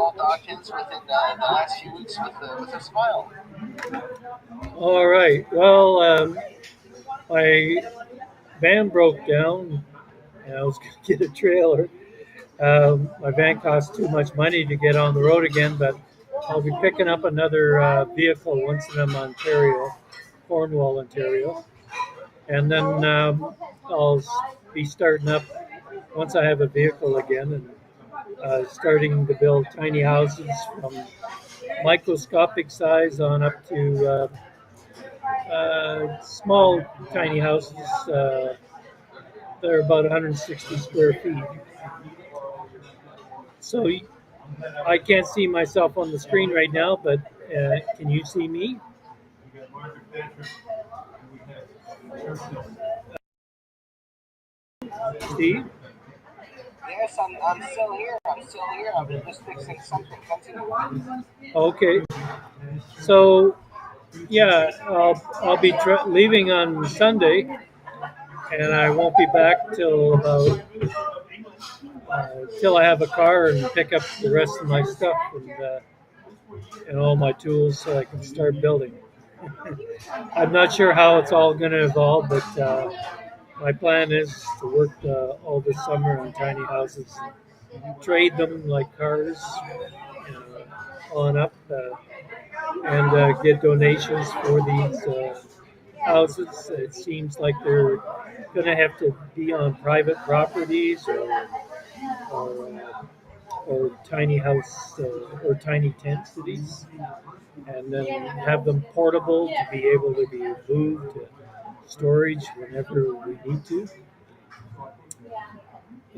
call Dawkins within the last few weeks with a smile. All right. Well, my van broke down, and I was going to get a trailer. My van cost too much money to get on the road again, but I'll be picking up another vehicle once I'm Ontario, Cornwall, Ontario, and then I'll be starting up once I have a vehicle again and starting to build tiny houses from microscopic size on up to small tiny houses. They're about 160 square feet. So I can't see myself on the screen right now, but can you see me? Steve? Yes, I'm still here. I'm still here. I'm just fixing something. Continue. Okay. So yeah, I'll be leaving on Sunday, and I won't be back till about till I have a car and pick up the rest of my stuff and all my tools so I can start building. I'm not sure how it's all going to evolve, but my plan is to work all this summer on tiny houses, trade them like cars on up, and get donations for these houses. It seems like they're going to have to be on private properties or, or tiny house or tiny tent cities, and then have them portable to be able to be moved to storage whenever we need to.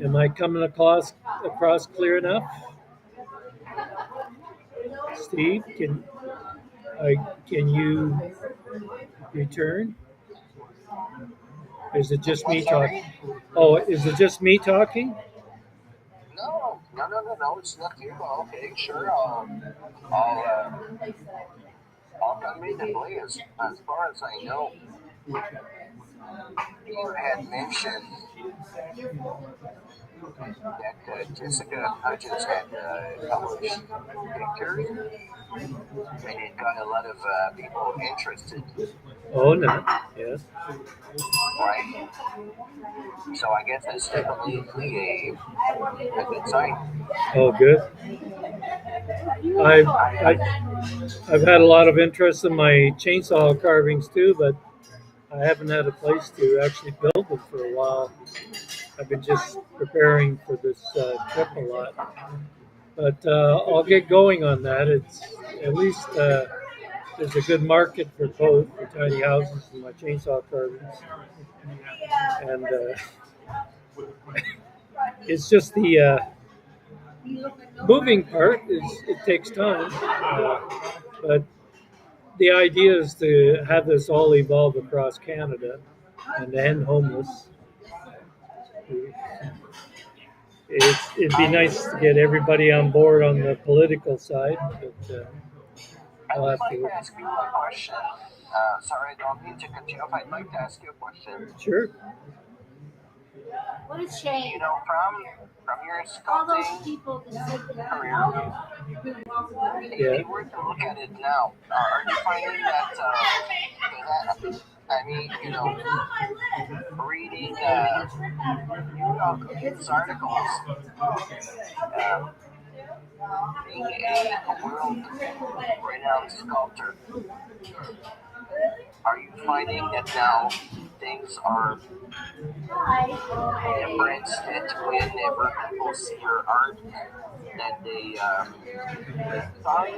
Am I coming across clear enough? Steve, can you return? Is it just me talking? Oh, is it just me talking? No. It's not you. Okay, sure. I'll convey the play as far as I know. You had mentioned that Jessica Hutchins had published pictures, and it got a lot of people interested, Oh, no. Yes. right? So I guess that's definitely a good sign. Oh, good. I've, I, I've had a lot of interest in my chainsaw carvings too, but I haven't had a place to actually build them for a while. I've been just preparing for this trip a lot. But I'll get going on that. It's at least there's a good market for both for tiny houses and my chainsaw carvings, and it's just the moving part is it takes time, but the idea is to have this all evolve across Canada and end homeless. It'd be nice to get everybody on board on the political side, but I I'll would have like to. to ask you a question. Sorry, I don't mean to cut you off. I'd like to ask you a question. Sure. What a shame. You know, from your All those sculpting people that said career, if Yeah. you were to look at it now, are you finding that I mean, reading news articles, uh, being a world-renowned sculptor, are you finding that now things are different, that whenever people see your art, that they thought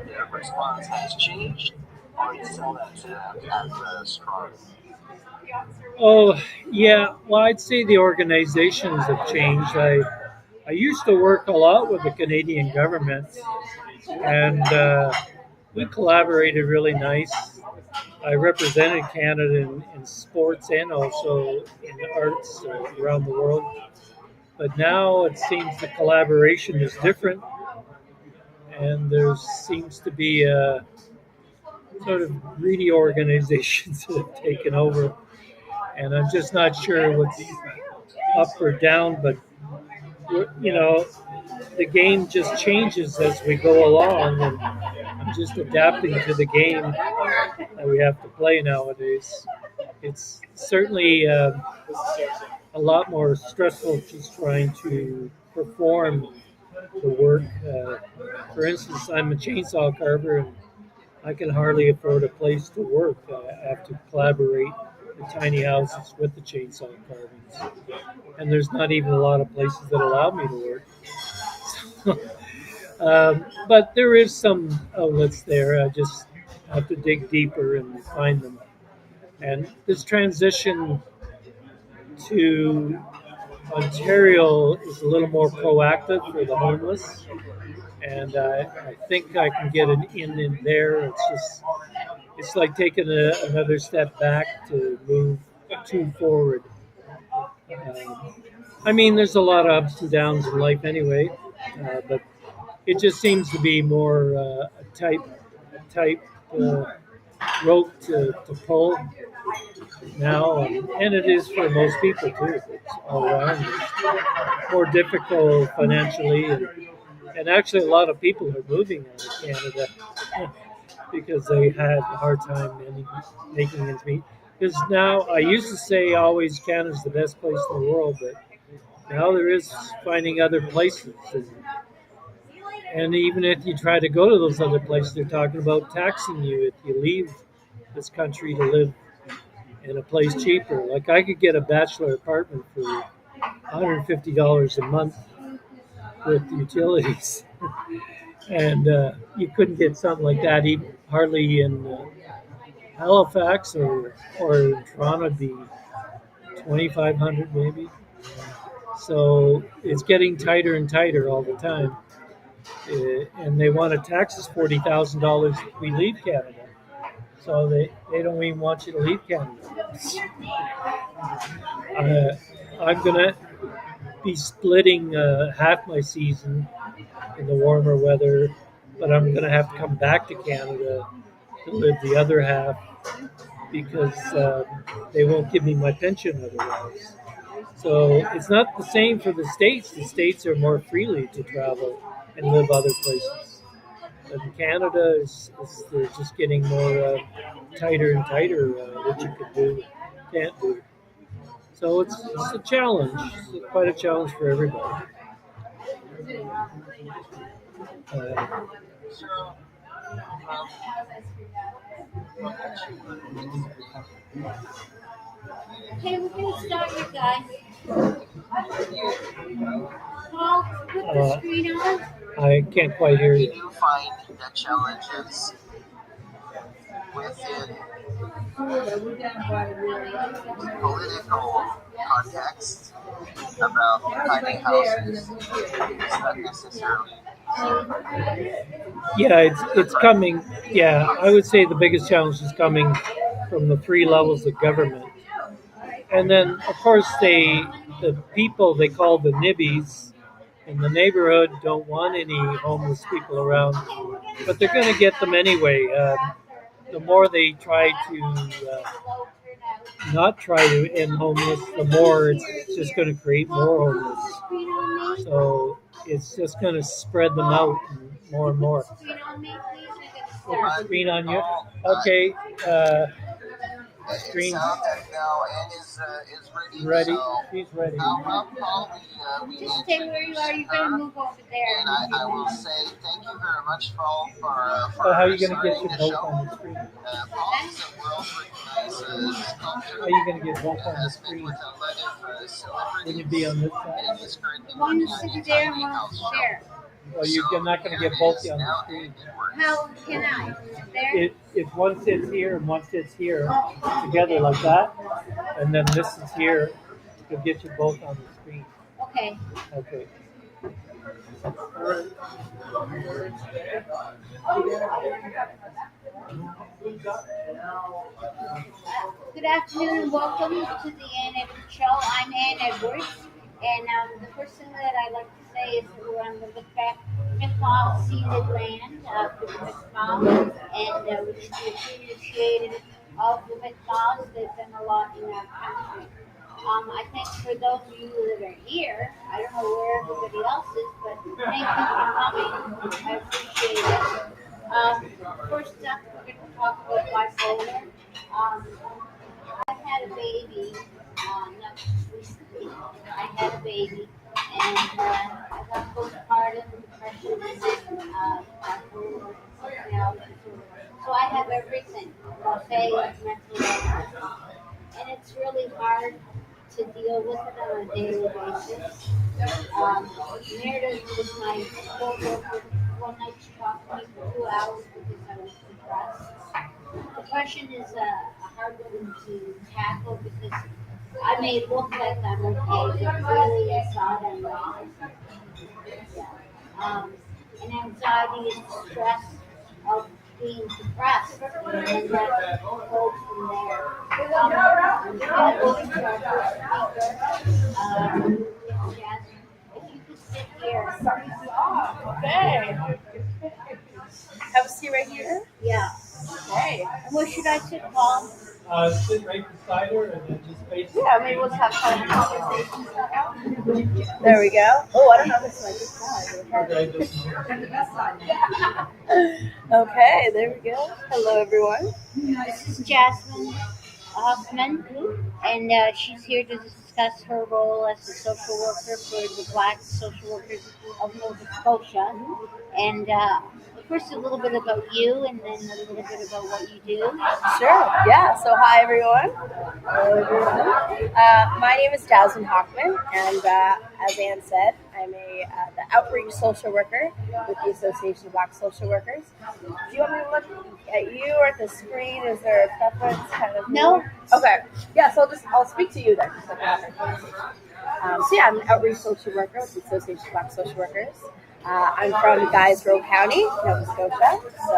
the response has changed, or is still as strong? Oh, yeah. Well, I'd say the organizations have changed. I used to work a lot with the Canadian government, and we collaborated really nice. I represented Canada in sports and also in the arts around the world. But now it seems the collaboration is different, and there seems to be sort of greedy organizations that have taken over. And I'm just not sure what's up or down, but you know, the game just changes as we go along, and I'm just adapting to the game that we have to play nowadays. It's certainly a lot more stressful just trying to perform the work. For instance, I'm a chainsaw carver, and I can hardly afford a place to work. I have to collaborate in tiny houses with the chainsaw carvings, and there's not even a lot of places that allow me to work. But there is some outlets there. I just have to dig deeper and find them. And this transition to Ontario is a little more proactive for the homeless, and I think I can get an in there. It's like taking another step back to move two forward. I mean, there's a lot of ups and downs in life anyway, but it just seems to be more a tight uh, rope to pull now, and it is for most people too. It's all around. It's more difficult financially, and actually, a lot of people are moving out of Canada because they had a hard time making ends meet. Because now, I used to say always Canada's the best place in the world, but now there is finding other places. And even if you try to go to those other places, they're talking about taxing you if you leave this country to live in a place cheaper. Like I could get a bachelor apartment for $150 a month with utilities, and you couldn't get something like that even hardly in Halifax or in Toronto. It'd be 2,500 maybe. So it's getting tighter and tighter all the time, and they want to tax us $40,000 if we leave Canada. So they don't even want you to leave Canada. I'm gonna be splitting half my season in the warmer weather, but I'm gonna have to come back to Canada to live the other half because they won't give me my pension otherwise. So it's not the same for the states. The states are more freely to travel and live other places. But in Canada, they're just getting more tighter and tighter what you can do, can't do. So it's a challenge. It's quite a challenge for everybody. Uh, So, um, what got you into Okay, we're gonna start you guys. Paul, put the uh, screen on. I can't quite hear did you. you find the challenges within the political context about tiny houses is not necessarily Yeah, it's coming. Yeah, I would say the biggest challenge is coming from the three levels of government, and then of course the people they call the nibbies in the neighborhood don't want any homeless people around, but they're going to get them anyway. The more they try to not try to end homeless, the more it's just going to create more homeless. So it's just going to spread them out more and more. Screen on me, please. Put We're gonna the start. screen on you. all. Okay, It screen sounds as though Anne is ready. ready. So She's ready. how about we Just stay where you are. You're gonna her, move over there. and I will say thank you very much, Paul, for So how are you going to get starting your the both show. on the screen? Paul is a world-recognized sculptor. How are you going to get both on the Has been screen? with a lot of Will celebrities, you be on this and side? is currently One working is on a sit there and tiny one house is show. there. Or you're not going to get both on the screen? How can I? There? If one sits here and one sits here together like that, and then this is here, you'll get you both on the screen. Okay. Okay. Good afternoon and welcome to the Ann Edwards Show. I'm Ann Edwards, and the first thing that I'd like to say is that we're on the McMahon ceded land for the McMahon, and which is the appreciated of the McMahons. They've done a lot in our country. I think for those of you that are here, I don't know where everybody else is, but thank you for coming. I appreciate it. First up, we're going to talk about bipolar. Um, I had a baby, not recently. I had a baby, and I got postpartum depression, bipolar, and something else. So I have everything, buffet of mental illness, and it's really hard to deal with it on a daily basis. Um, Meredith was my co-worker. One night she talked to me for 2 hours because I was depressed. Depression is a hard one to tackle because I may look like I'm okay, but really inside I'm not. Yeah. And anxiety is the stress of being depressed, and that goes from there. I'll go into our first speaker. Yes, if you could sit here. Okay. Have a seat right here. Yeah. Okay. And where should I sit, Paul? Sit right beside her and then just face. Yeah, maybe we'll just have fun conversations. There we go. Oh, I don't know if it's like this side. Okay, there we go. Hello, everyone. This is Jasmine HoffMan, and she's here to discuss her role as a social worker for the Black social workers of Nova Scotia. And first, a little bit about you, and then a little bit about what you do. Sure. Yeah. So, hi, everyone. Hello, everyone. My name is Jasmine HoffMan, and as Anne said, I'm the outreach social worker with the Association of Black Social Workers. Do you want me to look at you or at the screen? Is there a preference? Kind of. No. Okay. Yeah. So I'll speak to you then. So yeah, I'm an outreach social worker with the Association of Black Social Workers. I'm from Rowe County, Nova Scotia. So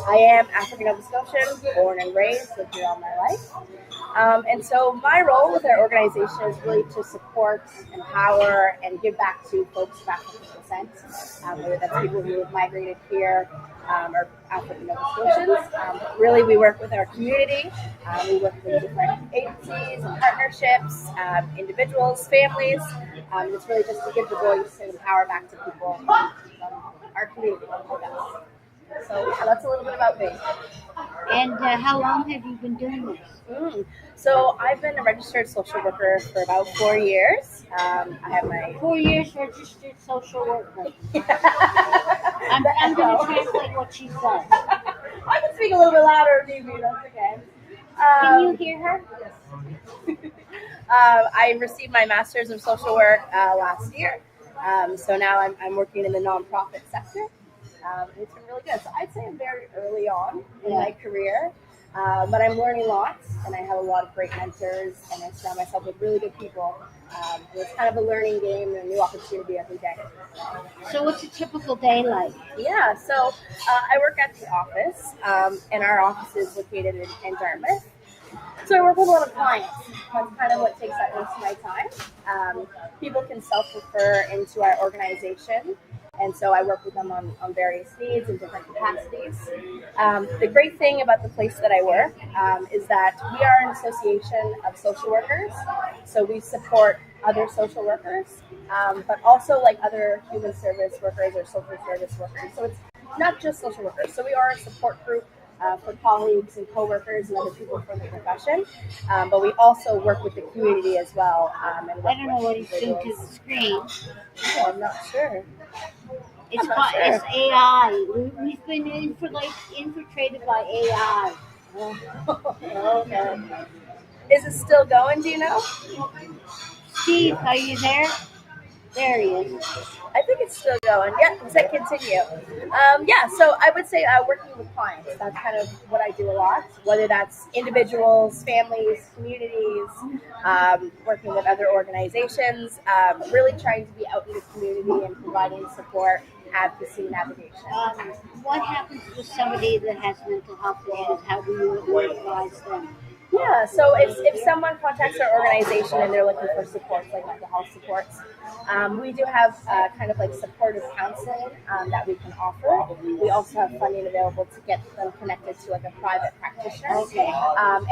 I am African Nova Scotian, born and raised, lived here all my life. And so my role with our organization is really to support, empower, and give back to folks of African descent, whether that's people who have migrated here or African Nova Scotians. Really, we work with our community. We work with different agencies and partnerships, individuals, families. It's really just to give the voice and power back to people from our community. So yeah, that's a little bit about me. And how long have you been doing this? So I've been a registered social worker for about 4 years. I have my 4 years registered social worker. I'm going to translate what she said. I can speak a little bit louder, maybe. That's okay. Can you hear her? Yes. I received my master's of social work last year. So now I'm working in the nonprofit sector. It's been really good. So I'd say I'm very early on in my career, but I'm learning lots, and I have a lot of great mentors, and I surround myself with really good people. And it's kind of a learning game and a new opportunity every day. So what's a typical day like? Yeah, so I work at the office, and our office is located in Dartmouth. So I work with a lot of clients. That's kind of what takes up most of my time. People can self-refer into our organization, and so I work with them on various needs and different capacities. The great thing about the place that I work is that we are an association of social workers, so we support other social workers, but also like other human service workers or social service workers. So it's not just social workers. So we are a support group for colleagues and coworkers and other people from the profession, but we also work with the community as well. And I don't know what he's doing to the screen. Oh, I'm not sure. It's AI. We've been infiltrated by AI. Okay. Is it still going? Do you know? Steve, are you there? There he is. I think it's still going. Yeah, it said continue. Yeah, so I would say working with clients. That's kind of what I do a lot, whether that's individuals, families, communities, working with other organizations, really trying to be out in the community and providing support, advocacy, navigation. What happens with somebody that has mental health issues? How do you advise them? Yeah, so if someone contacts our organization and they're looking for supports, like mental health supports, we do have kind of like supportive counseling that we can offer. We also have funding available to get them connected to like a private practitioner. Okay.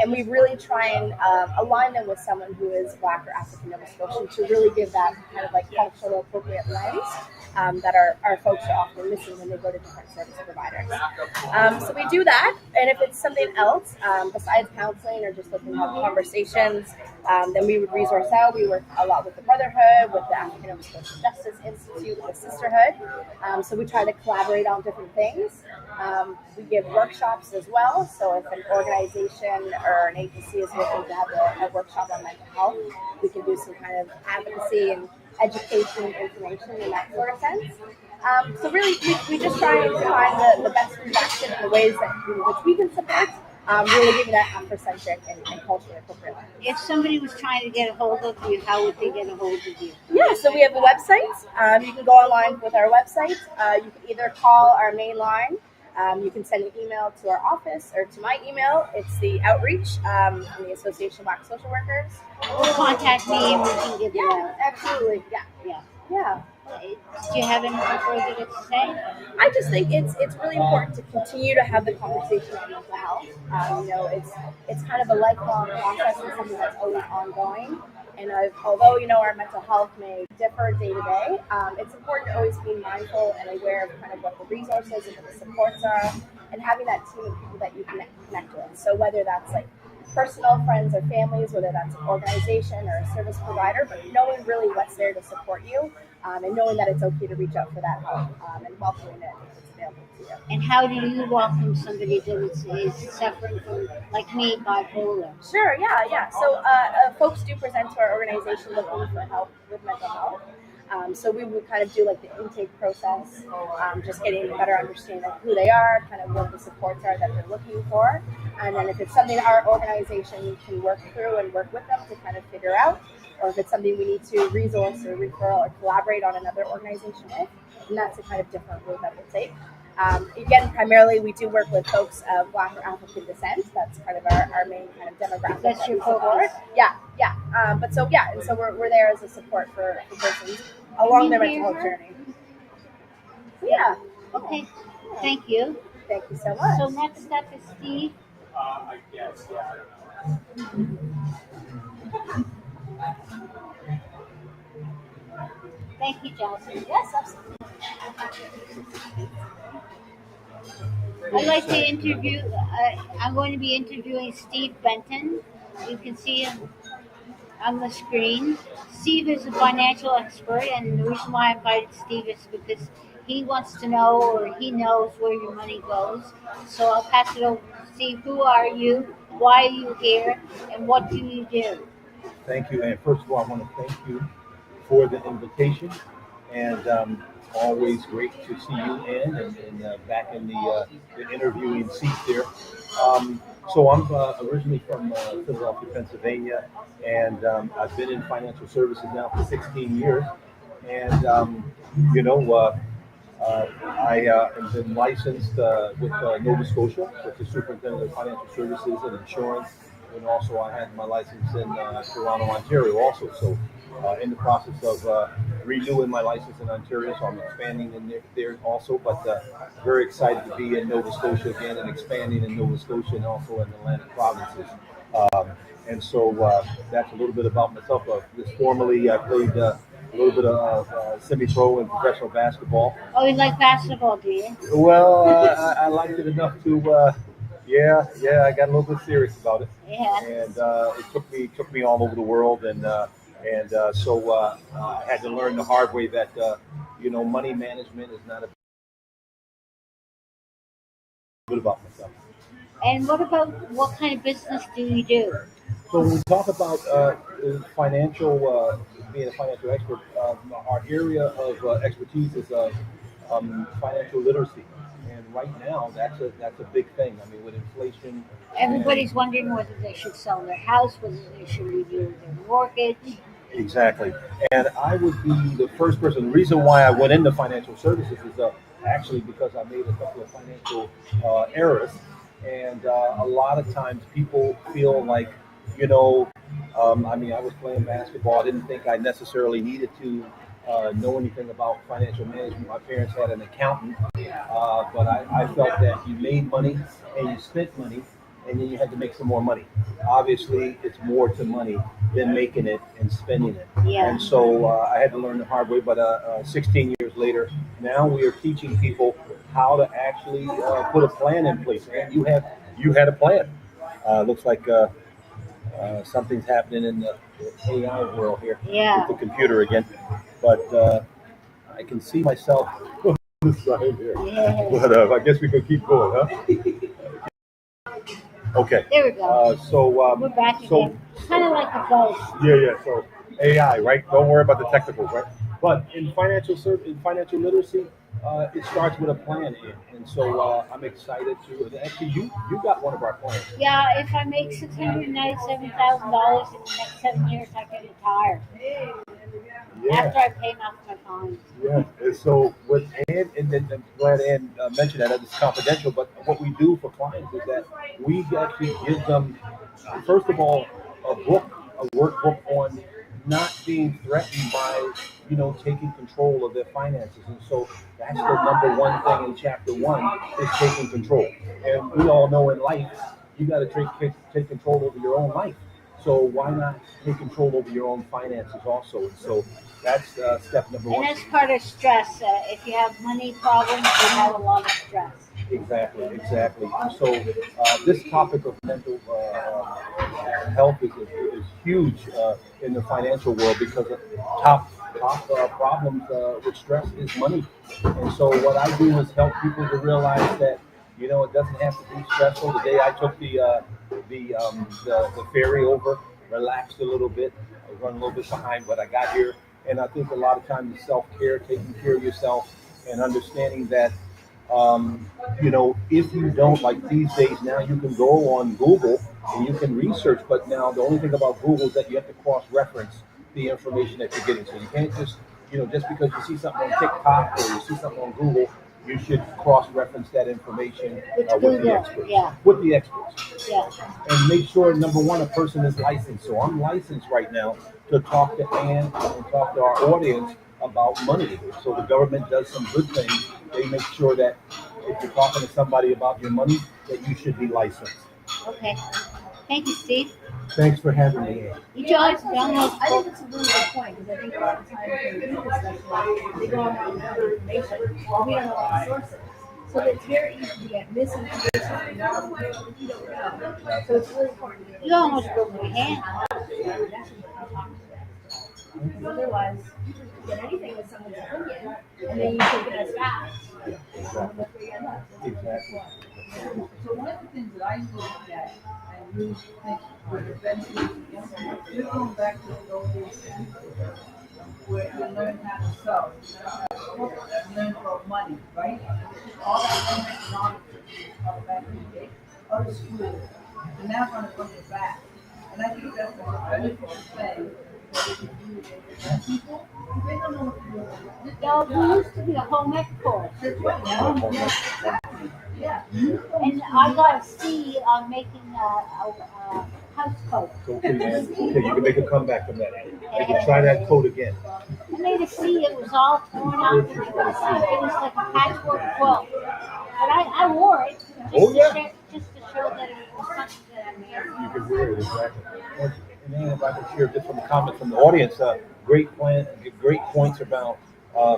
And we really try and align them with someone who is Black or African Nova Scotian to really give that kind of like cultural appropriate lens that our folks are often missing when they go to different service providers. So we do that, and if it's something else besides counseling or just looking at conversations, then we would resource out. We work a lot with the Brotherhood, with the African Nova Scotia Justice Institute, with the Sisterhood. So we try to collaborate on different things. We give workshops as well. So if an organization or an agency is looking to have a workshop on mental health, we can do some kind of advocacy and education, information in that sort of sense. So really, we just try and find the best reduction in the ways that in which we can support, really giving that Afrocentric and culturally appropriate. If somebody was trying to get a hold of you, how would they get a hold of you? Yeah, so we have a website. You can go online with our website. You can either call our main line. You can send an email to our office or to my email. It's the outreach from the Association of Black Social Workers. Or contact me and we can give you Yeah, absolutely. Yeah, Yeah. yeah. Do you have anything further to say? I just think it's really important to continue to have the conversation on mental health. It's kind of a lifelong process and something that's always ongoing. And although our mental health may differ day to day, it's important to always be mindful and aware of kind of what the resources and what the supports are, and having that team of people that you can connect with. So whether that's like personal friends or families, whether that's an organization or a service provider, but knowing really what's there to support you, and knowing that it's okay to reach out for that help, and welcoming it if it's available to you. And how do you welcome somebody that is suffering from, like me, bipolar? Sure, yeah. So folks do present to our organization looking for help with mental health. So we would kind of do like the intake process, just getting a better understanding of who they are, kind of what the supports are that they're looking for. And then if it's something our organization can work through and work with them to kind of figure out, or if it's something we need to resource or referral or collaborate on another organization with, and that's a kind of different route that we'll take. Again, primarily we do work with folks of Black or African descent. That's kind of our main kind of demographic. That's that your we support. focus. Yeah. And so we're there as a support for persons along their mental health journey. So, yeah. Okay. Thank you. Thank you so much. So next up is Steve. I guess, yeah. Thank you, Johnson. Yes, absolutely. I'd like to interview, I'm going to be interviewing Steve Benton. You can see him on the screen. Steve is a financial expert, and the reason why I invited Steve is because he wants to know, or he knows, where your money goes. So I'll pass it over to Steve. Who are you? Why are you here? And what do you do? Thank you. And first of all, I want to thank you for the invitation. And always great to see you and back in the interviewing seat there. So I'm originally from Philadelphia, Pennsylvania, and I've been in financial services now for 16 years. And I have been licensed with Nova Scotia, with the Superintendent of Financial Services and Insurance, and also I had my license in Toronto, Ontario also. So in the process of renewing my license in Ontario, so I'm expanding in there also, but very excited to be in Nova Scotia again and expanding in Nova Scotia and also in the Atlantic provinces. And so that's a little bit about myself. Just formerly, I played a little bit of semi-pro and professional basketball. Oh, you like basketball, do you? Well, I liked it enough to, I got a little bit serious about it. Yeah. And it took me all over the world, and so I had to learn the hard way that money management is not a bit about myself. And what kind of business do you do? So when we talk about being a financial expert, our area of expertise is financial literacy, and right now that's a big thing. I mean, with inflation, Everybody's wondering whether they should sell their house, whether they should review their mortgage. Exactly, and I would be the first person. The reason why I went into financial services is actually because I made a couple of financial errors, And a lot of times people feel like, you know, I mean, I was playing basketball. I didn't think I necessarily needed to know anything about financial management. My parents had an accountant, but I felt that you made money and you spent money, and then you had to make some more money. Obviously, it's more to money than making it and spending it. Yeah. And so I had to learn the hard way. But 16 years later, now we are teaching people how to actually put a plan in place. And you had a plan. Looks like something's happening in the AI world here Yeah. with the computer again. But I can see myself on the side here. Yeah. But I guess we could keep going, huh? Okay. There we go. So We're back so again. Kind of like a ghost. yeah. So AI, right? Don't worry about the technicals, right? But in in financial literacy, it starts with a plan, and so I'm excited to. And actually, you got one of our plans. Yeah, if I make $697,000 in the next 7 years, I can retire. Yeah. After I pay off my bonds. Yeah, and so what and then I'm glad Ann mentioned that it's confidential. But what we do for clients is that we actually give them, first of all, a workbook on not being threatened by, taking control of their finances. And so that's the number one thing in chapter one is taking control. And we all know in life, you got to take control over your own life. So why not take control over your own finances also? And so that's step number And one. that's part of stress. If you have money problems, you have a lot of stress. Exactly. And so this topic of mental health is huge in the financial world because of top problems with stress is money. And so what I do is help people to realize that it doesn't have to be stressful. The day I took the ferry over, relaxed a little bit. I was running a little bit behind, but I got here. And I think a lot of times self care, taking care of yourself, and understanding that if you don't, like these days now, you can go on Google and you can research, but now the only thing about Google is that you have to cross-reference the information that you're getting. So you can't just because you see something on TikTok or you see something on Google, you should cross-reference that information with the experts. Yeah. With the experts. Yeah. And make sure, number one, a person is licensed. So I'm licensed right now to talk to Ann and talk to our audience about money. So the government does some good things. They make sure that if you're talking to somebody about your money, that you should be licensed. Okay. Thank you, Steve. Thanks for having me, Ann. You guys download I think it's a really good point because I think a lot of times when we do this stuff, they go around with information while we don't know all the sources. So it's very easy to get misinformation and wrong information if you don't know. So it's really important. You almost broke my hand. Because otherwise, you can get anything with someone's opinion, and then you take it as fact. Yeah, exactly. Exactly. So one of the things that I used to look at and really think would eventually implement, we're going back to the old days where you learn how to sew, you learn about money, right? All that economics all back in the day, other schools, and now going to bring it back. And I think that's a benefit thing that we can do with people. They don't know what to do. There used to be a home ec course. That's right now. Yeah. And I got a C on making a house coat. Okay, you can make a comeback from that, Ann. You can try that code again. I made a C. It was all torn out. It was like a patchwork quilt. But I wore it just to show that it was something that I made. You can wear it, exactly. And then if I can share just from the comment from the audience, great points about,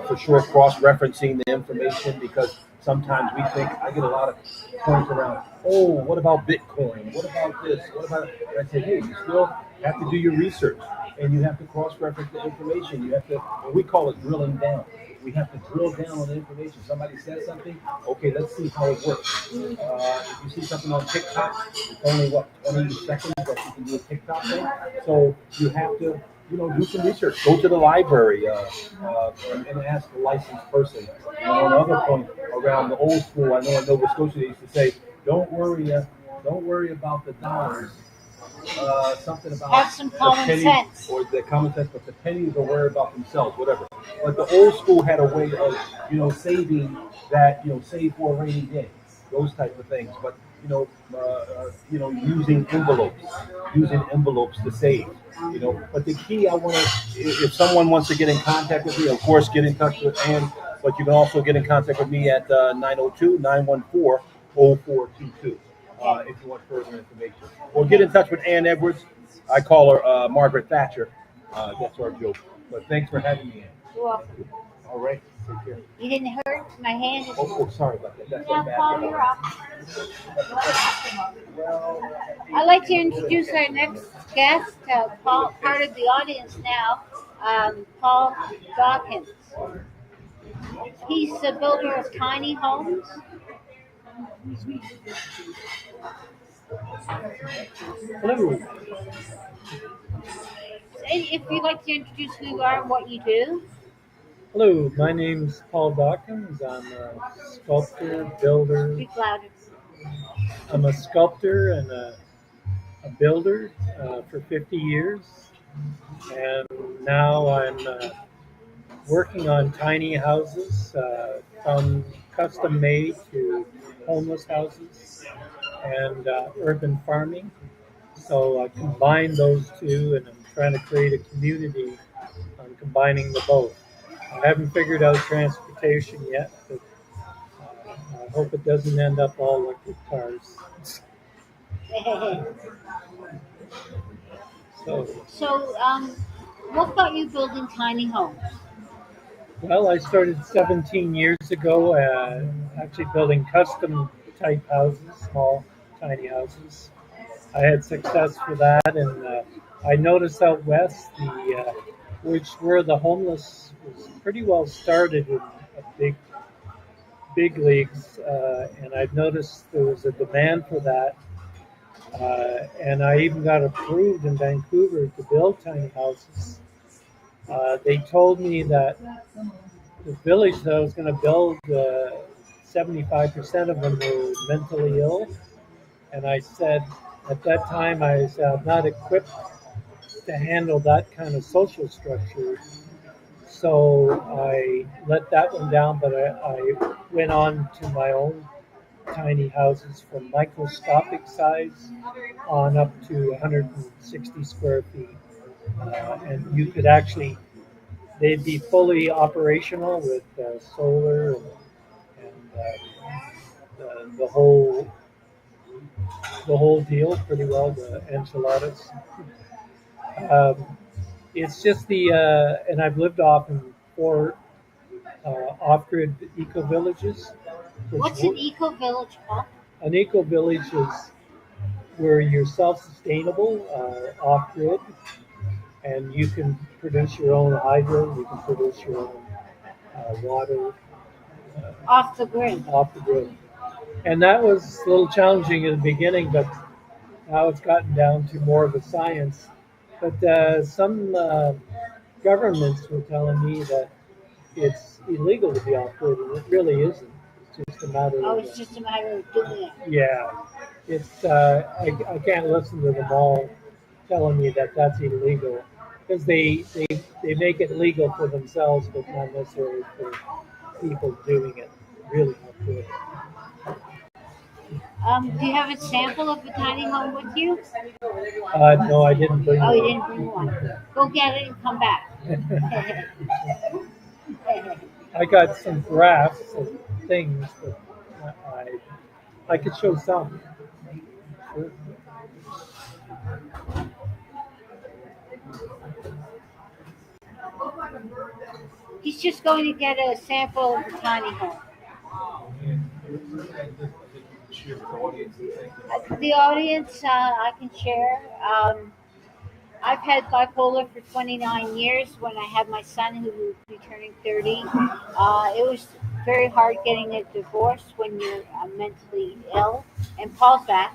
for sure, cross-referencing the information because sometimes we think, I get a lot of points around, what about Bitcoin? What about this? What about it? And I say, hey, you still have to do your research and you have to cross-reference the information. You have to, and we call it drilling down. We have to drill down on the information. Somebody says something, okay, let's see how it works. If you see something on TikTok, it's only, 20 seconds that you can do a TikTok thing. So you have to, do some research. Go to the library and ask a licensed person. And on another point, around the old school, I know in Nova Scotia they used to say, don't worry about the dollars. Something about Have some common pennies, sense. or the common sense, but the pennies will worry about themselves, whatever. But the old school had a way of, saving that, save for a rainy day, those type of things. But using envelopes to save. But the key I want to, if someone wants to get in contact with me, of course, get in touch with Ann. But you can also get in contact with me at 902-914-0422 if you want further information. Or get in touch with Ann Edwards. I call her Margaret Thatcher. That's our joke. But thanks for having me, Ann. You're welcome. All right. Take care. You didn't hurt? My hand is. Oh, sorry about that. That's Now, a bad Paul, thing. you're up. I'd like to introduce our next guest, Paul, part of the audience now, Paul Dawkins. He's the builder of tiny homes. Hello. If you'd like to introduce who you are and what you do. Hello, my name's Paul Dawkins. I'm a sculptor, builder. Speak louder. I'm a sculptor and a builder for 50 years. And now I'm working on tiny houses from custom made to homeless houses and urban farming. So I combine those two and I'm trying to create a community on combining the both. I haven't figured out transportation yet, but I hope it doesn't end up all electric cars. So, what got you building tiny homes? Well, I started 17 years ago, actually building custom type houses, small, tiny houses. I had success for that, and I noticed out west, where the homeless was pretty well started in big leagues, and I've noticed there was a demand for that. And I even got approved in Vancouver to build tiny houses. They told me that the village that I was going to build, 75% of them were mentally ill. And I said, at that time, I said, I'm not equipped to handle that kind of social structure. So I let that one down, but I went on to my own tiny houses from microscopic size on up to 160 square feet. And you could actually, they'd be fully operational with solar and the whole deal pretty well, the enchiladas. It's just and I've lived off in 4 off-grid eco-villages. What's an eco-village called? An eco-village is where you're self-sustainable, off-grid, and you can produce your own hydro, you can produce your own water. Off the grid. Off the grid. And that was a little challenging in the beginning, but now it's gotten down to more of a science. But some governments were telling me that it's illegal to be off-grid, and it really isn't. It's just a matter Oh, of... it's just a matter of doing it. Yeah. It's I can't listen to them all telling me that that's illegal, because they make it legal for themselves, but not necessarily for people doing it really off-grid. Do you have a sample of the tiny home with you? No, I didn't bring Oh, you one. didn't bring one. Go get it and come back. I got some graphs and things, but I could show some. Sure. He's just going to get a sample of the tiny home. The audience, I can share. I've had bipolar for 29 years. When I had my son, who will be turning 30, it was very hard getting a divorce when you're mentally ill. And Paul's back.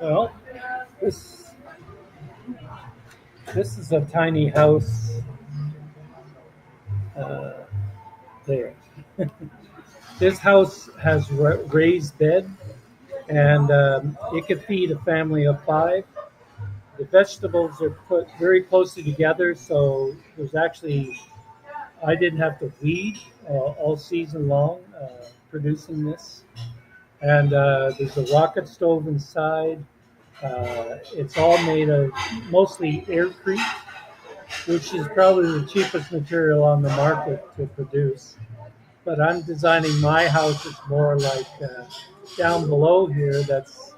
Well, this is a tiny house there. This house has raised bed, and it could feed a family of 5. The vegetables are put very closely together, so there's actually I didn't have to weed all season long producing this. And there's a rocket stove inside. It's all made of mostly aircrete, which is probably the cheapest material on the market to produce. But I'm designing my house. It's more like down below here. That's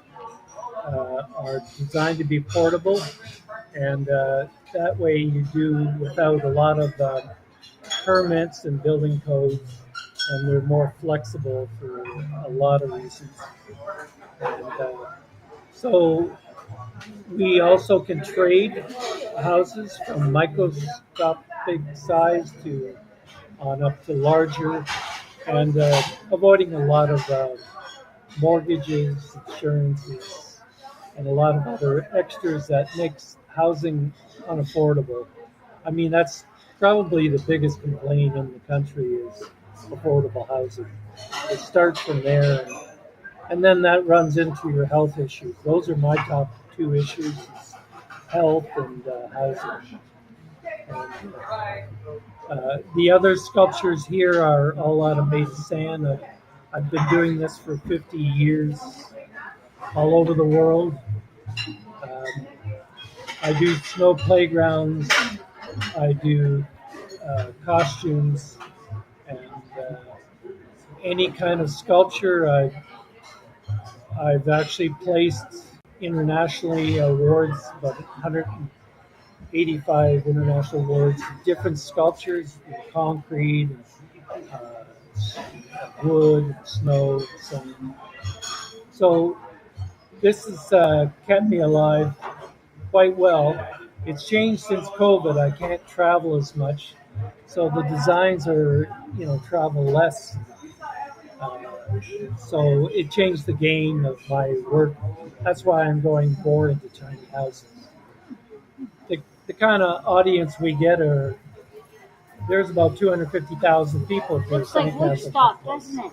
are designed to be portable, and that way you do without a lot of permits and building codes, and they're more flexible for a lot of reasons. And so we also can trade houses from microscopic size to on up to larger, and avoiding a lot of mortgages, insurances, and a lot of other extras that makes housing unaffordable. I mean, that's probably the biggest complaint in the country is affordable housing. It starts from there, and then that runs into your health issues. Those are my top two issues: is health and housing. And, the other sculptures here are all out of made sand. I've been doing this for 50 years, all over the world. Um, I do snow playgrounds. I do costumes, and any kind of sculpture. I've actually placed internationally awards, about 185 international awards, different sculptures, concrete, wood, snow, sand. So this has kept me alive quite well. It's changed since COVID. I can't travel as much, so the designs are, travel less. Uh, so it changed the game of my work. That's why I'm going more into tiny houses. The kind of audience we get there's about 250,000 people for Looks like Sandcastle. Woodstock, doesn't it?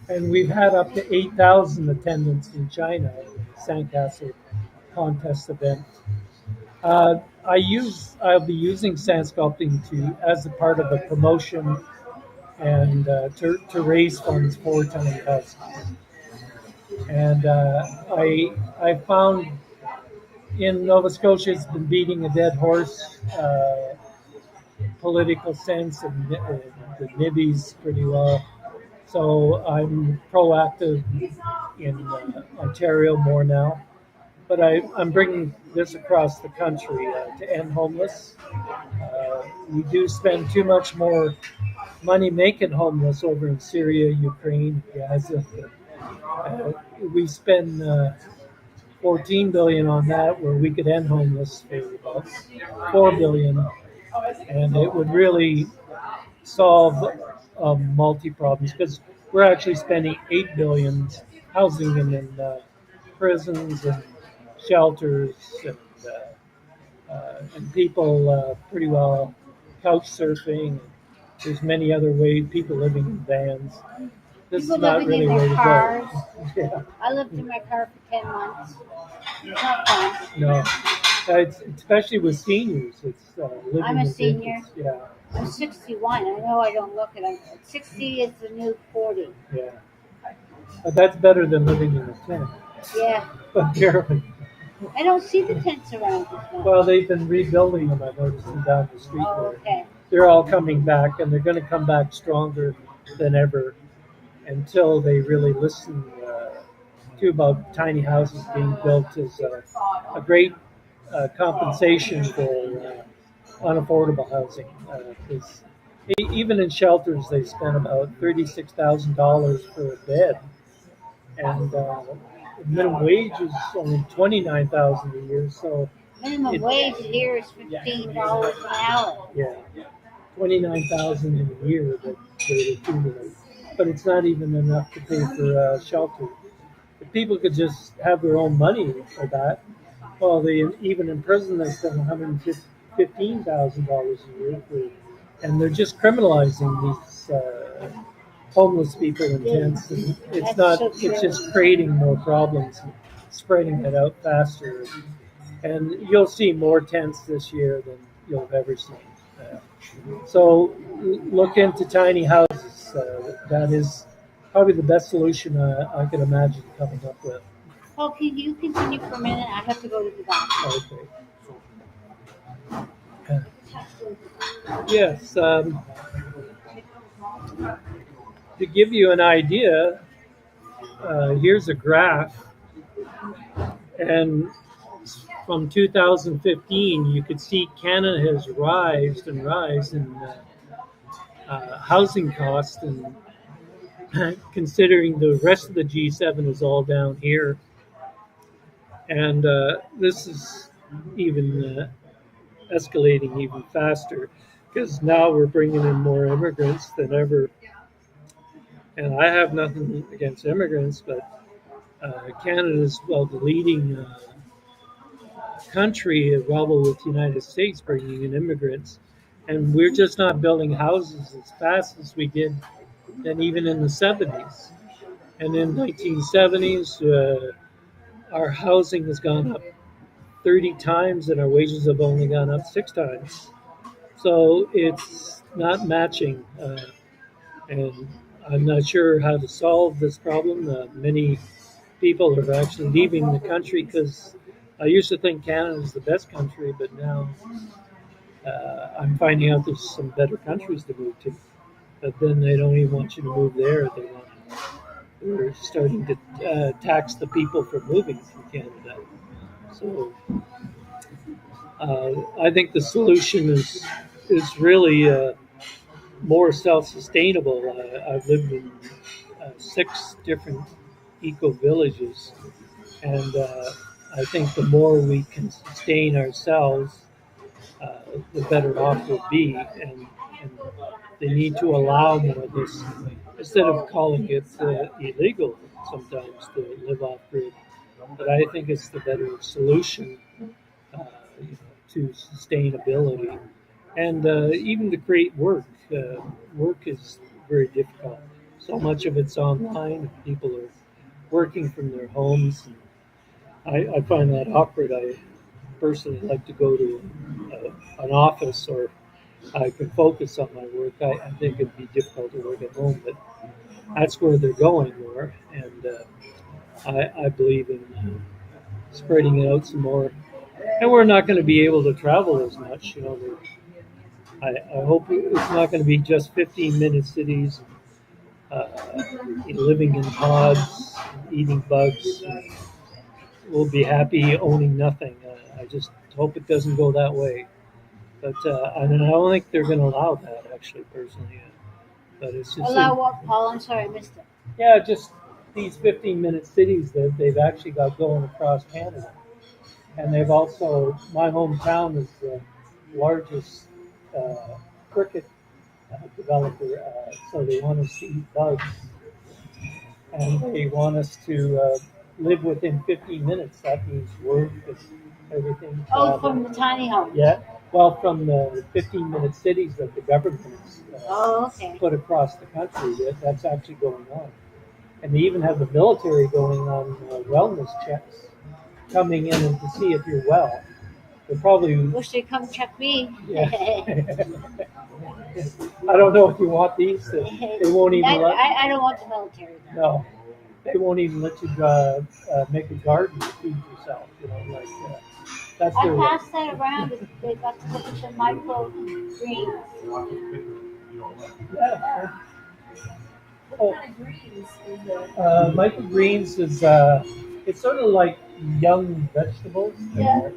And we've had up to 8,000 attendants in China at the Sandcastle contest event. I'll be using sand sculpting as a part of a promotion and to raise funds for tiny houses. And I found in Nova Scotia it's been beating a dead horse, political sense, and the nibbies pretty well. So I'm proactive in Ontario more now. But I'm bringing this across the country to end homeless. We do spend too much more money making homeless over in Syria, Ukraine, Gaza. We spend 14 billion on that, where we could end homeless for about 4 billion, and it would really solve multi problems because we're actually spending 8 billion housing them in prisons and shelters and people pretty well couch surfing. There's many other ways, people living in vans. This People is not living really in where their to cars. go. Yeah, I lived in my car for 10 months. It's not fun. no. Especially with seniors, it's living I'm a with senior. infants. Yeah, I'm 61. I know I don't look it. 60 is the new 40. yeah. But that's better than living in a tent. Yeah. Apparently. I don't see the tents around this one. Well, they've been rebuilding them. I've noticed them down the street Oh, there. okay. They're all coming back, and they're going to come back stronger than ever until they really listen to about tiny houses being built as a great compensation for unaffordable housing. Because even in shelters, they spend about $36,000 for a bed, and minimum wage is only $29,000 a year. So Minimum wage here is $15 an hour. yeah, 29,000 a year that they accumulate, but it's not even enough to pay for shelter. If people could just have their own money for that, well, even in prison they spend $115,000 a year and they're just criminalizing these homeless people in tents. And it's That's not. so It's true. just creating more problems, and spreading it out faster. And you'll see more tents this year than you'll have ever seen. So look into tiny houses. That is probably the best solution I could imagine coming up with. Oh, can you continue for a minute? I have to go to the bathroom. Okay. Yes. To give you an idea, here's a graph, and from 2015, you could see Canada has risen in housing costs, and considering the rest of the G7 is all down here, and this is even escalating even faster because now we're bringing in more immigrants than ever. And I have nothing against immigrants, but Canada is the leading country, level with the United States, bringing in immigrants, and we're just not building houses as fast as we did, and even in the 70s. And in 1970s, our housing has gone up 30 times, and our wages have only gone up 6 times. So it's not matching, and I'm not sure how to solve this problem. Many people are actually leaving the country because I used to think Canada is the best country, but now I'm finding out there's some better countries to move to. But then they don't even want you to move there. They're starting to tax the people for moving from Canada. So I think the solution is really more self-sustainable. I've lived in 6 different eco villages, and I think the more we can sustain ourselves, the better off we'll be. And they need to allow more of this instead of calling it illegal sometimes to live off grid. But I think it's the better solution uh, to sustainability and even to create work. Work is very difficult. So much of it's online. People are working from their homes. I find that awkward. I personally like to go to an office or I can focus on my work. I think it'd be difficult to work at home, but that's where they're going more. And I believe in spreading it out some more. And we're not going to be able to travel as much. I hope it's not going to be just 15-minute cities, uh, living in pods, eating bugs. We'll be happy owning nothing. I just hope it doesn't go that way. But I don't think they're going to allow that, actually, personally. But it's just Allow what, Paul? I'm sorry, I missed it. yeah, just these 15-minute cities that they've actually got going across Canada. And they've also, my hometown is the largest cricket developer, so they want us to eat bugs, and they want us to live within 15 minutes. That means work and everything. Oh, from the tiny home. Yeah, well, from the 15-minute cities that the government has Okay. put across the country, that's actually going on. And they even have the military going on wellness checks, coming in and to see if you're well. They probably Wish they'd come check me. yeah. I don't know if you want these. They won't even let. I don't want the military. Though. No, they won't even let you make a garden to feed yourself. That's I their. passed that around. They got to look at the micro greens. Yeah. What kind of greens is it? Microgreens is it's sort of like young vegetables. Yeah.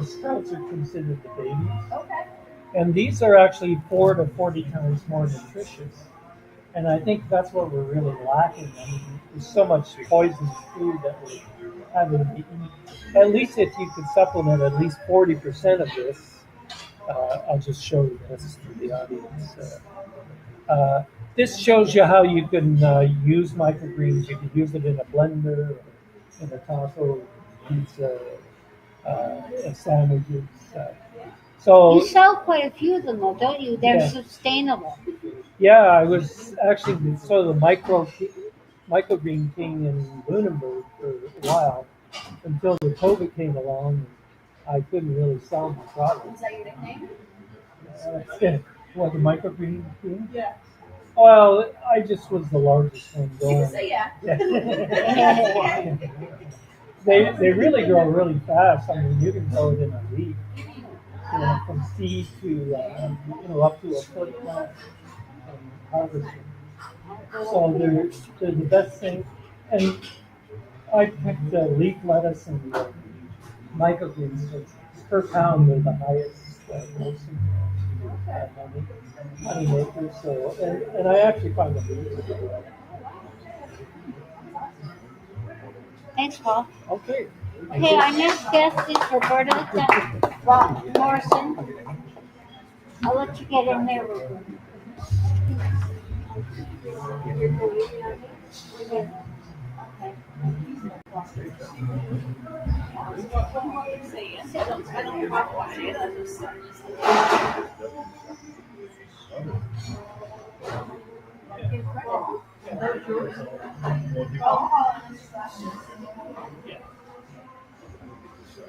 Sprouts are considered the babies. Okay. And these are actually 4 to 40 times more nutritious. And I think that's what we're really lacking. I mean, there's so much poisonous food that we're having to eat. At least if you could supplement at least 40% of this, I'll just show you this to the audience. This shows you how you can use microgreens. You can use it in a blender, or in a taco, pizza, sandwiches. So You sell quite a few of them, though, don't you? They're Yeah. sustainable. yeah, I was actually sort of the microgreen king in Lunenburg for a while until the COVID came along. And I couldn't really sell my Is product. that your nickname? What, the microgreen bean? Yeah. Well, I just was the largest one You going. can say yeah. They really grow really fast. I mean, you can grow it in a week, from seed to up to a foot plant and harvest it. So they're the best thing. And I picked leaf lettuce and microgreens. So per pound, they're the highest grossing money makers. So and I actually find them easy. Thanks, Paul. Okay. Okay, our next guest is Roberta Morrison. I'll let you get in there.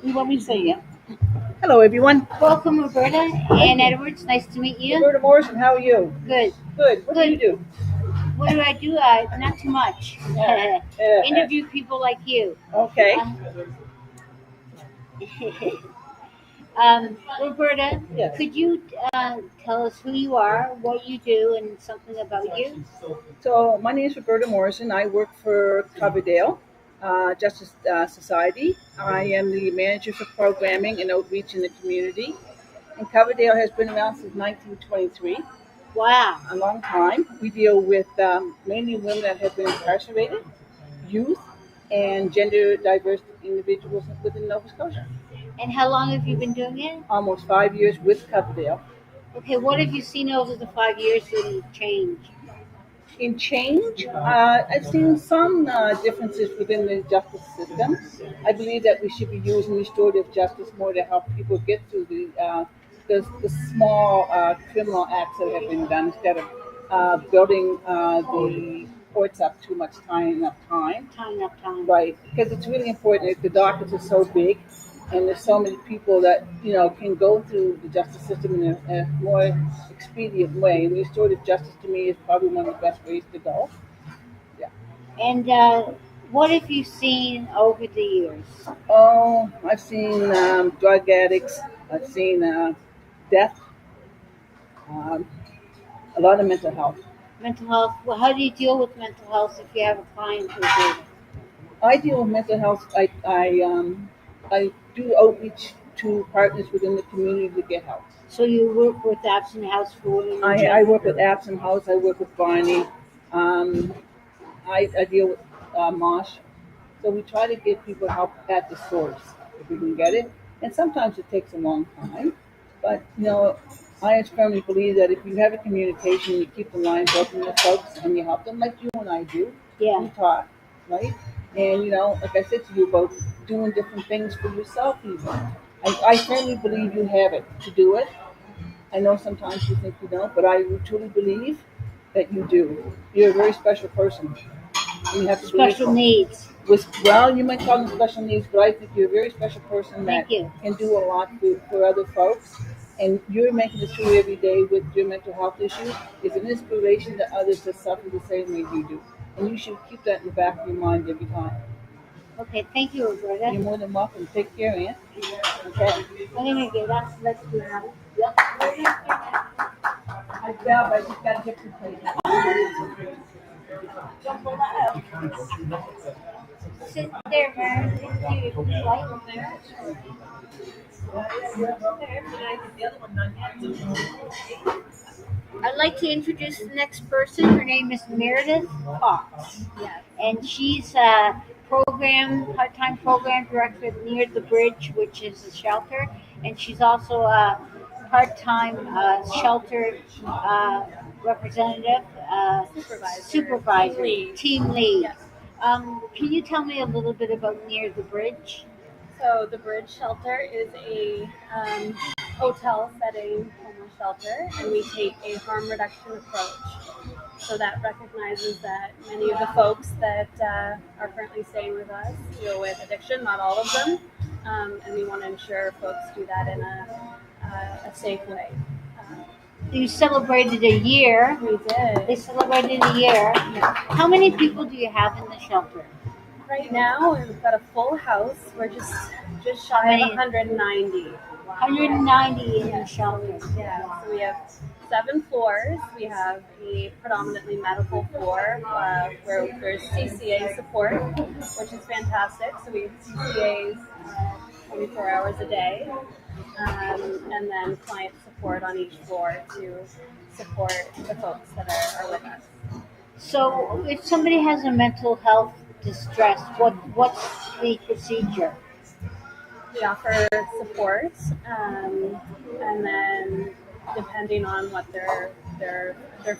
You want me to say yeah? Hello, everyone. Welcome, Roberta. Ann Edwards, nice to meet you. Roberta Morrison, how are you? Good. Good. What do you do? What do I do? Not too much. Interview people like you. Okay. Roberta, Yes. could you tell us who you are, what you do, and something about you? So my name is Roberta Morrison. I work for Coverdale Justice Society. I am the manager for programming and outreach in the community. And Coverdale has been around since 1923, Wow. a long time. We deal with mainly women that have been incarcerated, youth, and gender diverse individuals within Nova Scotia. And how long have you been doing it? Almost 5 years with Coverdale. Okay, what have you seen over the 5 years in change? In change, I've seen some differences within the justice system. I believe that we should be using restorative justice more to help people get through the small criminal acts that have been done instead of building the courts up too much tying up time. Tying up time. Right, because it's really important. The dockets are so big, and there's so many people that can go through the justice system in a more expedient way. And restorative justice to me is probably one of the best ways to go. Yeah. And what have you seen over the years? Oh, I've seen drug addicts. I've seen death. Um, a lot of mental health. Mental health. Well, how do you deal with mental health if you have a client who's in? I deal with mental health. I do outreach to partners within the community to get help. So you work with Absent House for Women? I work with Absent House. I work with Barney. I deal with Mosh. So we try to give people help at the source if we can get it. And sometimes it takes a long time. But, I firmly believe that if you have a communication, you keep the lines open with folks and you help them like you and I do. Yeah. We talk, right? And, like I said to you about doing different things for yourself even. I firmly believe you have it to do it. I know sometimes you think you don't, but I truly believe that you do. You're a very special person. And you have to Special needs. Well, you might call them special needs, but I think you're a very special person that Thank you. can do a lot for other folks. And you're making it through every day with your mental health issues is an inspiration to others that suffer the same way you do. And you should keep that in the back of your mind every time. Okay, thank you, Roberta. You're more than welcome. Take care, Ann. Okay. Okay, let's do that. I grab, I just got to get this place. Sit there, Meredith. Do you like there? I'd like to introduce the next person. Her name is Meredith HoffMan. And she's a part-time program director at Near the Bridge, which is a shelter. And she's also a part-time shelter representative, supervisor, team lead. Yes. Can you tell me a little bit about Near the Bridge? So the Bridge Shelter is a hotel setting homeless shelter, and we take a harm reduction approach. So that recognizes that many of the folks that are currently staying with us deal with addiction, not all of them, and we want to ensure folks do that in a safe way. You celebrated a year. We did. They celebrated a year. How many people do you have in the shelter? Right now, we've got a full house. We're just How shy of many? 190. 190 in the shelter. Yeah, so we have 7 floors. We have a predominantly medical floor where there's CCA support, which is fantastic. So we have CCAs 24 hours a day, and then client support on each floor to support the folks that are with us. So, if somebody has a mental health distress, what's the procedure? We offer support, and then depending on what they're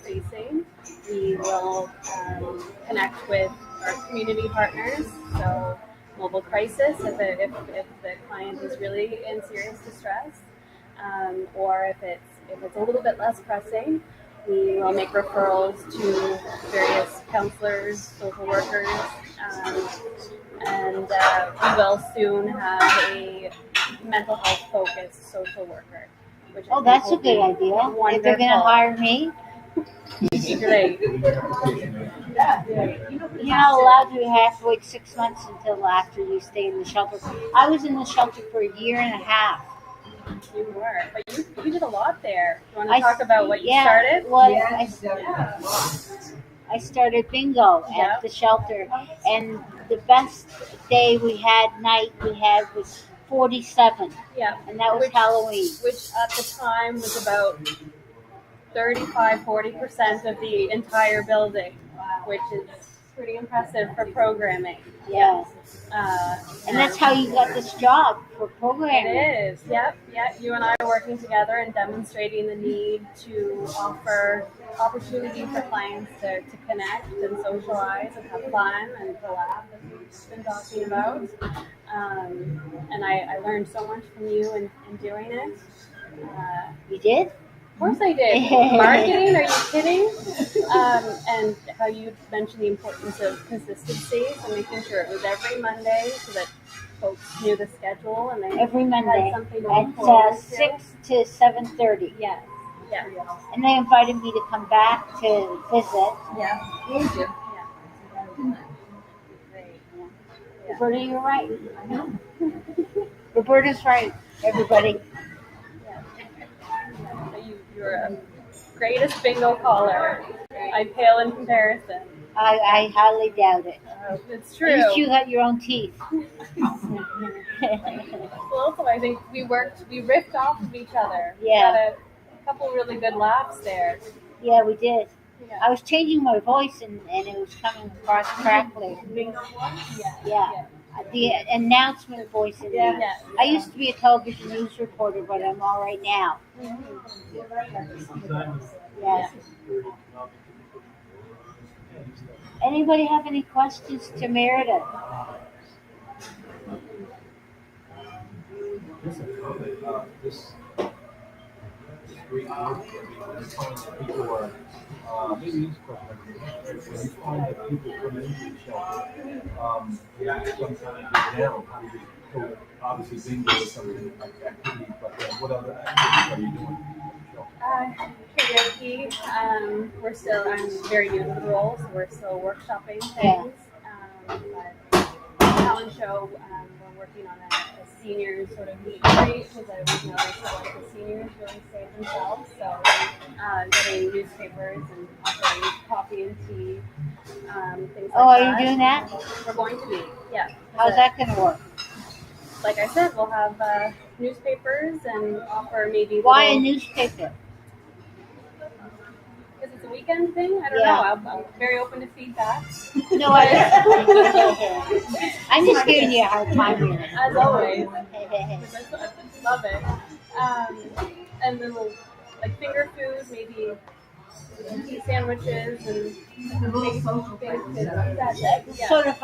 facing, we will connect with our community partners. So mobile crisis if the client is really in serious distress, or if it's a little bit less pressing, we will make referrals to various counselors, social workers, and we will soon have a mental health focused social worker. Which I Oh, think that's will a good be idea. If wonderful. they're going to hire me, Great. you're not allowed to have to wait 6 months until after you stay in the shelter. I was in the shelter for a year and a half. You were, but you did a lot there. You want I to talk about what you yeah, started? Well, Yeah. I started bingo Yeah. at the shelter, and the best day we had was 47, Yeah, and that was which, Halloween. which at the time was about 35-40% of the entire building, which is pretty impressive for programming. Yeah, and that's how you got this job for programming. It is. Yep. You and I are working together and demonstrating the need to offer opportunity for clients to connect and socialize and have fun and to laugh, as we've been talking about. And I learned so much from you in doing it. You did? Of course I did. Marketing, are you kidding? And how you mentioned the importance of consistency, so making sure it was every Monday so that folks knew the schedule and they Every Monday had something to look forward at to. 6 to 7:30. Yes. Yeah. And they invited me to come back to visit. Yeah. Thank you. Great. Roberta, you're right. Roberta's right, everybody. So you're a greatest bingo caller. I pale in comparison. I highly doubt it. It's At true. least you got your own teeth. Well, also, I think we riffed off of each other. We Yeah. had a couple really good laughs there. Yeah, we did. Yeah. I was changing my voice and it was coming across crackly. Yeah. The announcement voice in Yeah. me. Yeah. I used to be a television news reporter, but I'm all right now. Yes. Anybody have any questions to Meredith? This great work. When you find that people are, maybe this question, when you find that people come into the shelter, sometimes they're down, how do you cope? Obviously, bingo is something activity, but what other activities are you doing at the shelter? Karaoke. I'm very new to the role, so we're still workshopping things. But talent show, we're working on a senior sort of meet and greet, because I always noticed that like the seniors really save themselves. So getting newspapers and offering coffee and tea, things like that. Oh, are you doing that? We're going to be, yeah. How's that going to work? Like I said, we'll have newspapers and offer maybe Why a little- newspaper? Because it's a weekend thing? I don't Yeah. know. I'm very open to feedback. No, I'm just giving you a hard time here. As always. Because I love it. And little, like, finger foods, maybe tea sandwiches and maybe that's it. Yeah. Sort of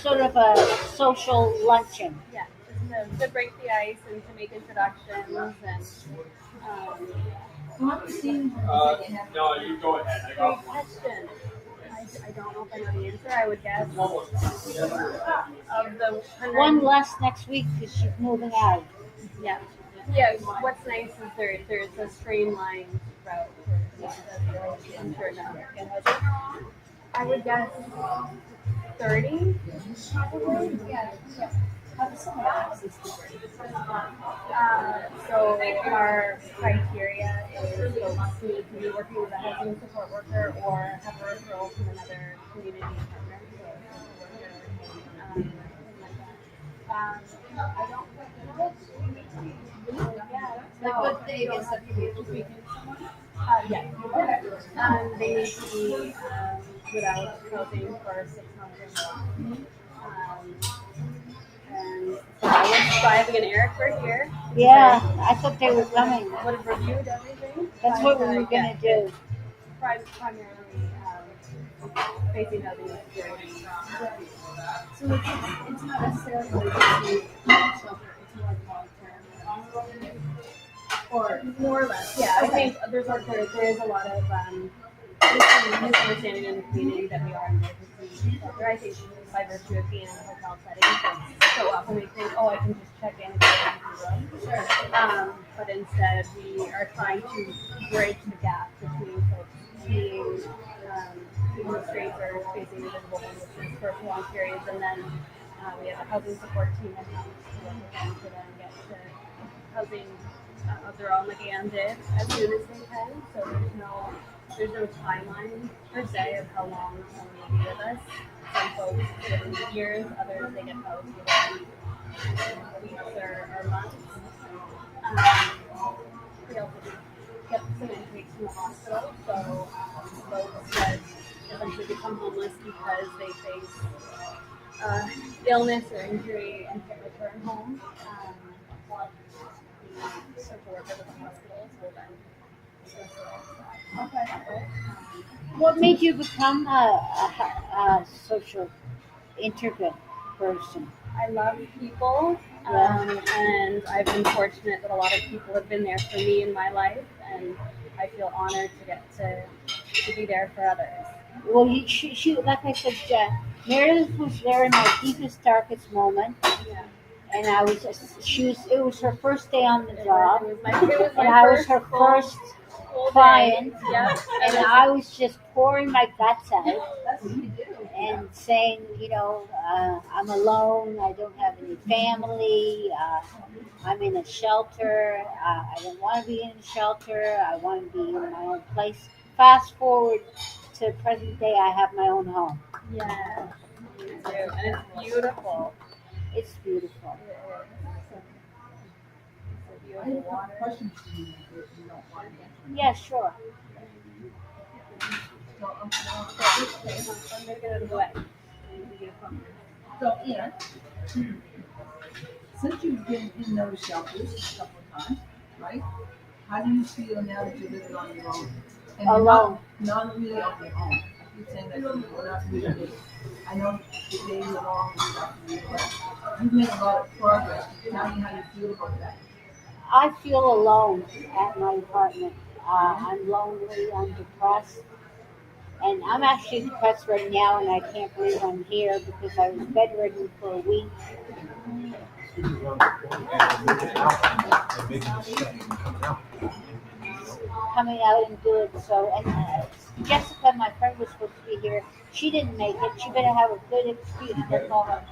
sort of a social luncheon. Yeah, just to break the ice and to make introductions and What scene No, you go ahead. I great got one. question. I don't know if I know the answer. I would guess of the 100, One less next week because she's moving out. yeah, what's nice is there's a streamlined route. I'm sure now. I would guess 30, probably. Yeah. How does someone access the So our criteria is folks need to be working with a housing support worker or have a referral from another community partner. Um, I don't yeah. Like what they get substitute. Yeah. They need to be without housing for 6 months or more. And so I was driving, and Eric were here. Yeah, I thought they were coming. Would have reviewed everything. That's what we were gonna do. Primarily facing housing insecurity. So it's not necessarily like shelter, it's more long-term. Or more or less, yeah. I think there is a lot of misunderstanding in the community that we are an emergency shelter. I think by virtue of being in a hotel setting, so often we think, oh, I can just check in and get into the room. But instead, we are trying to bridge the gap between folks being in the streets or facing invisible homelessness for long periods, and then we have a housing support team that comes to work with them to then get to housing of their own, like Anne did, as soon as they can. So there's no timeline per se of how long someone will be with us. Some folks within years, others they get housed within weeks or months. We also get some intakes from the hospital, so folks that eventually become homeless because they face illness or injury and can't return home. The social worker at the hospitals will then. Okay. What made you become a social integrant person? I love people, and I've been fortunate that a lot of people have been there for me in my life, and I feel honored to get to be there for others. Well, she like I said, Meredith was there in my deepest, darkest moment, Yeah. and I was it was her first day on the job, It was my and I was her full- first full client, day. Yeah. and I was just pouring my guts out That's what you do. and saying, I'm alone, I don't have any family, I'm in a shelter, I don't want to be in a shelter, I want to be in my own place. Fast forward to present day, I have my own home. Yeah. Me too. And it's beautiful. It's beautiful. I have a couple questions for you if you don't mind. Yeah, sure. So, I'm gonna get out of the way. So, Anne, since you've been in those shelters a couple of times, right? How do you feel now that you're living on your own? And you're Alone. not really on your own. You're saying that you're not really. I know the days are long and stuff, but you've made a lot of progress. Tell me how you feel about that. I feel alone at my apartment. I'm lonely, I'm depressed. And I'm actually depressed right now, and I can't believe I'm here because I was bedridden for a week. Coming out and do it. So, and Jessica, my friend, was supposed to be here. She didn't make it. She better have a good excuse to call her.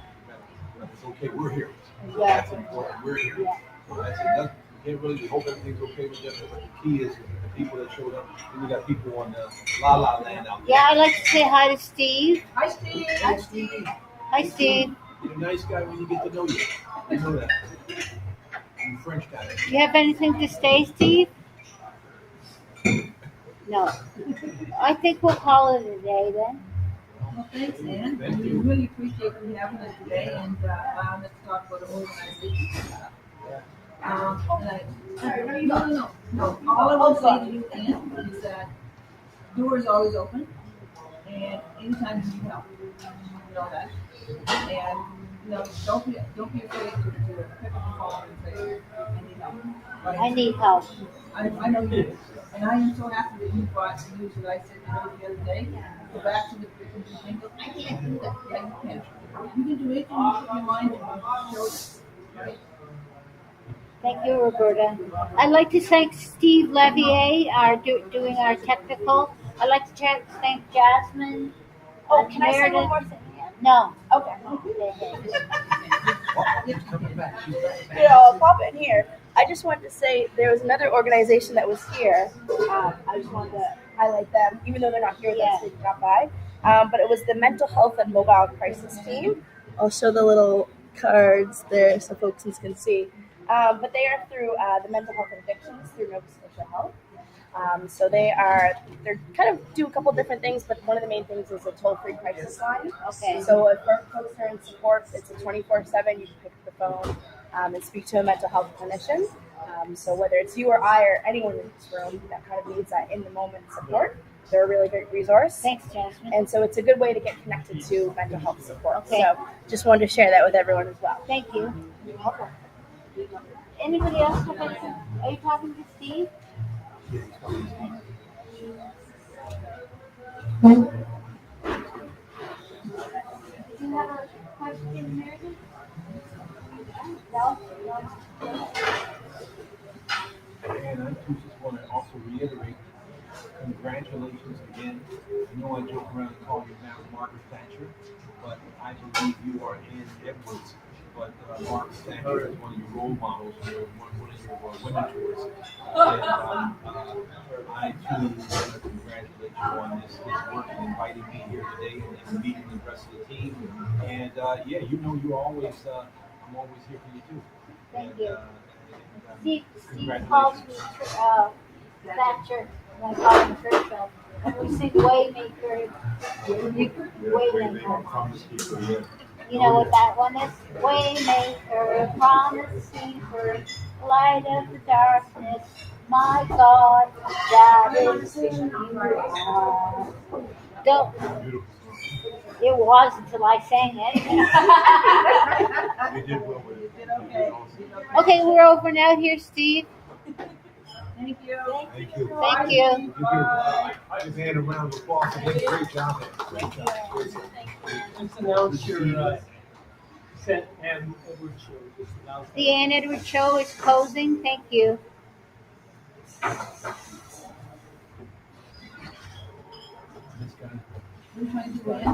It's okay, we're here. Yeah. That's important, we're here. Yeah. So that's it. You can't really hope everything's okay with them, but the key is the people that showed up. And we got people on the La La Land out there. Yeah, I'd like to say hi to Steve. Hi, Steve. Hey, Steve. Hi, Steve. You're a nice guy when you get to know you. I know that. You French guy. You have anything to say, Steve? No. I think we'll call it a day then. Well, thanks, Ann. We really appreciate you having us today and allowing us to talk about the organization. No. All I will say to you, Ann, is that door is always open, and anytime you need help, you know that. And don't be afraid to pick up the phone and say, I need help. Right? I need help. I know you do. And I am so happy that you brought the news that I said the other day. Go back to the thing. I can't do that. Yeah, you can. You can do anything you put your mind to. Show them. Right? Thank you, Roberta. I'd like to thank Steve Levier, doing our technical. I'd like to thank Jasmine. Oh, can I say one Meredith. more thing? No. Okay. Okay. I'll pop in here. I just wanted to say there was another organization that was here. I just wanted to highlight them, even though they're not here with us, they dropped by. But it was the Mental Health and Mobile Crisis Team. I'll show the little cards there so folks can see. But they are through the Mental Health and Addictions through Nova Scotia Health. So they're kind of do a couple different things, but one of the main things is a toll-free crisis line. Okay. So if folks are in support, it's a 24/7. You can pick up the phone and speak to a mental health clinician. So whether it's you or I or anyone in this room that kind of needs that in the moment support, they're a really great resource. Thanks, Jasmine. And so it's a good way to get connected to mental health support. Okay. So just wanted to share that with everyone as well. Thank you. Anybody else have anything? Are you talking to Steve? Did you have a question, Meredith? No? And I too just want to also reiterate, congratulations again. I know I joke around and call you now Margaret Thatcher, but I believe you are Ann Edwards. But Margaret Thatcher is one of your role models, one of your mentors. And I too want to congratulate you on this work and inviting me here today and meeting the rest of the team. And yeah, you know I'm always here for you too. Thank you. And, Steve calls me Thatcher, and I call him Churchill. And we sing Waymaker. Waymaker. You know what that one is? Waymaker, promise keeper, light of the darkness, my God, that is who you are. Don't. It was until I sang it. you did well with it. Okay. Okay, we're over now. Here, Steve. Thank you. Thank you. Thank you. Just hand a round of applause again. Great job, man. Great job. Just announce your St. Anne Edward show. Just announce The Ann Edward Show is closing. Thank you. This guy. We're trying to do it.